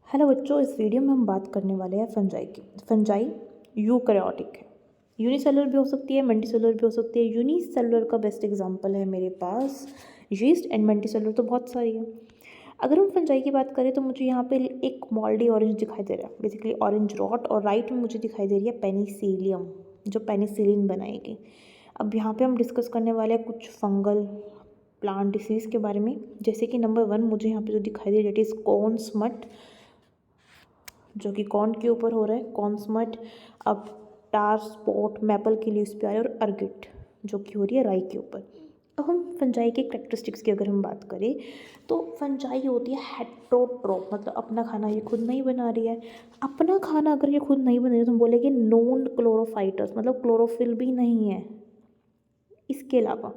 Hello बच्चों, इस video में हम बात करने वाले हैं फंजाई की। फंजाई यूकैरियोटिक है, यूनिसेलुलर भी हो सकती है, मल्टीसेलुलर भी हो सकती है। यूनिसेलुलर का बेस्ट एग्जांपल है मेरे पास यीस्ट, एंड मल्टीसेलुलर तो बहुत सारी है। अगर हम फंजाई की बात करें तो मुझे यहाँ पे एक मॉल्डी ऑरेंज दिखाई दे रहा है, बेसिकली ऑरेंज रॉट, और राइट में मुझे दिखाई दे रही है पेनिसिलियम, जो पेनिसिलिन बनाएगी। अब यहाँ पे हम डिस्कस करने वाले हैं कुछ फंगल प्लांट डिसीज़ के बारे में, जैसे कि नंबर 1 मुझे यहाँ पे जो दिखाई दे रही है डेट इज़ कॉर्न स्मट, जो कि कॉर्न के ऊपर हो रहा है, कॉर्न स्मट। अब टार स्पॉट मैपल की लीव्स पे आ रहा है, और अर्गिट जो कि हो रही है राई के ऊपर। अब हम फंजाई के कैरेक्टरिस्टिक्स की अगर हम बात करें तो फंजाई होती है हेटेरोट्रॉफ, मतलब अपना खाना ये खुद नहीं बना रही है। अपना खाना अगर ये खुद नहीं बना रही है तो हम बोलेंगे नॉन क्लोरोफाइटस, मतलब क्लोरोफिल भी नहीं है। इसके अलावा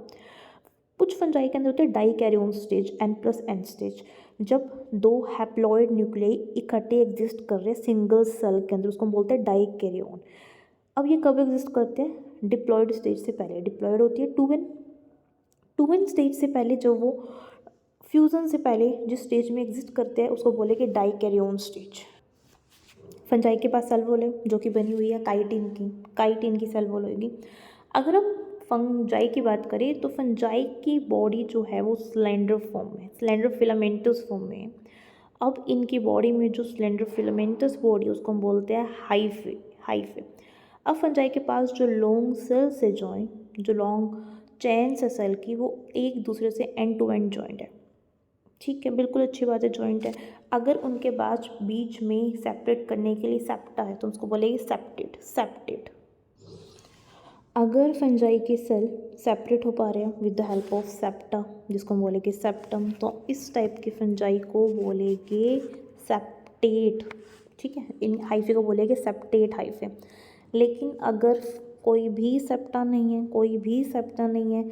कुछ फंजाई के अंदर होते हैं डाइकैरियोन स्टेज, N+N स्टेज, जब दो हैप्लॉइड न्यूक्लियाई इकट्ठे एग्जिस्ट कर रहे हैं सिंगल सेल के अंदर, उसको हम बोलते हैं डाइकैरियोन। अब ये कब एग्जिस्ट करते हैं? डिप्लॉयड स्टेज से पहले। डिप्लॉयड होती है 2n स्टेज से पहले, जब वो फ्यूजन से पहले जिस स्टेज में एग्जिस्ट करते हैं उसको बोलेंगे डाइकैरियोन स्टेज। फंजाई के पास सेल वॉल है जो कि बनी हुई है काइटिन की सेल वॉल होगी। अगर हम फंजाई की बात करें तो फंजाई की बॉडी जो है वो स्लेंडर फॉर्म में, स्लेंडर फिलामेंटस फॉर्म में है। अब इनकी बॉडी में जो स्लेंडर फिलामेंटस बॉडी है उसको हम बोलते हैं हाइफे। अब फंजाई के पास जो लॉन्ग सेल्स है जॉइंट, जो लॉन्ग चेन्स है सेल की, वो एक दूसरे से एंड टू एंड जॉइंट है। ठीक है, बिल्कुल अच्छी बात है, जॉइंट है। अगर उनके बीच में सेपरेट करने के लिए सेप्टा है तो उसको बोलेंगे सेप्टेट। अगर फंजाई के सेल सेपरेट हो पा रहे हैं with the help of septa, जिसको हम बोलेंगे सेप्टम, तो इस टाइप के फंजाई को बोलेंगे सेप्टेट। ठीक है, इन हाइफे को बोलेंगे सेप्टेट हाइफे। लेकिन अगर कोई भी सेप्टा नहीं है,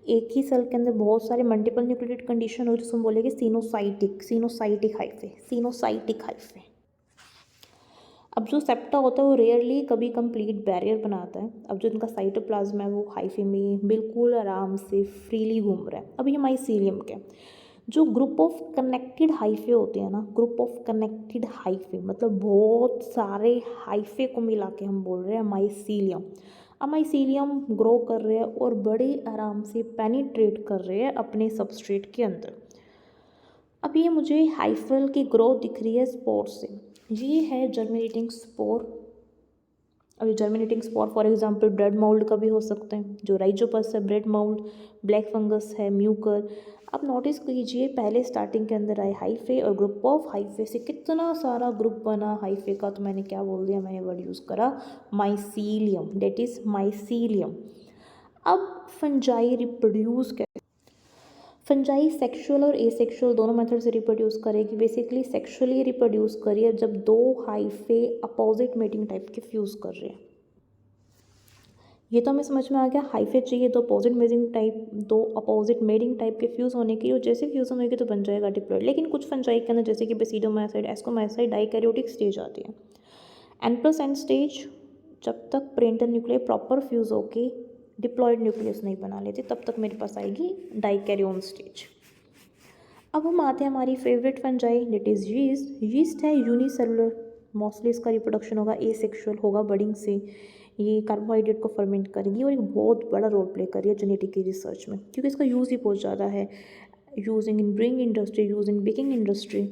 एक ही सेल के अंदर बहुत सारे मल्टीपल न्यूक्लियोटाइड कंडीशन हो, जिसको हम बोलेंगे सिनोसाइटिक हाइफे। अब जो सेप्टा होता है वो रेयरली कभी कंप्लीट बैरियर बनाता है। अब जो इनका साइटोप्लाज्म है वो हाइफे में बिल्कुल आराम से फ्रीली घूम रहा है। अब ये माइसीलियम के जो ग्रुप ऑफ कनेक्टेड हाइफे होते हैं ना, ग्रुप ऑफ कनेक्टेड हाइफे मतलब बहुत सारे हाइफे को मिला के हम बोल रहे हैं माइसीलियम। अब माइसीलियम ग्रो कर रहे हैं और बड़े आराम से पेनिट्रेट कर रहे हैं अपने सबस्ट्रेट के अंदर। अब ये मुझे हाइफल की ग्रोथ दिख रही है स्पोर से। ये है जर्मिनेटिंग स्पोर। अब ये germinating spore for example bread mould का भी हो सकते हैं, जो राइजोपस है, ब्रेड माउल्ड, ब्लैक फंगस है, म्यूकर। अब नोटिस कीजिए पहले स्टार्टिंग के अंदर आए हाइफे, और ग्रुप ऑफ हाइफे से कितना सारा ग्रुप बना हाइफे का, तो मैंने क्या बोल दिया, मैंने वर्ड यूज़ करा माइसीलियम, डेट इज़ माइसीलियम। अब फंजाई रिप्रोड्यूस कैसे? फंजाई सेक्सुअल और एसेक्सुअल दोनों मेथड से रिप्रोड्यूस करेगी। बेसिकली सेक्सुअली रिप्रोड्यूस करिए जब दो हाइफे अपोजिट मेटिंग टाइप के फ्यूज़ कर रहे हैं। ये तो हमें समझ में आ गया, हाइफे चाहिए दो अपोजिट मेटिंग टाइप के फ्यूज़ होने की, और जैसे फ्यूज़न होगी तो बन जाएगा डिप्लॉयड। लेकिन कुछ फंजाई के अंदर जैसे कि बेसिडोमाइसाइड, एस्कोमाइसाइड डाइकैरियोटिक स्टेज आती है। N+N स्टेज, जब तक पेरेंटल न्यूक्लियस प्रॉपर फ्यूज़ होके डिप्लॉयड न्यूक्लियस नहीं बना लेते तब तक मेरे पास आएगी डाइकैरियोन स्टेज। अब हम आते हैं हमारी favourite fungi, that is yeast है यूनिसेलुलर, मोस्टली इसका रिप्रोडक्शन होगा एसेक्सुअल होगा बडिंग से। ये कार्बोहाइड्रेट को फर्मेंट करेगी और एक बहुत बड़ा रोल प्ले कर रही है जेनेटिक की रिसर्च में, क्योंकि इसका यूज़ ही बहुत ज़्यादा है, using in bring industry, using baking industry.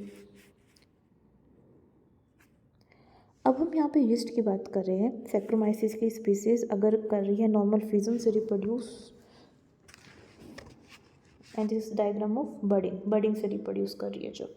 अब हम यहाँ पे यीस्ट की बात कर रहे हैं। सैक्रोमाइसिस की स्पीसीज अगर कर रही है नॉर्मल फिजन से reproduce, and this diagram of budding से रिप्रोड्यूस कर रही है जब,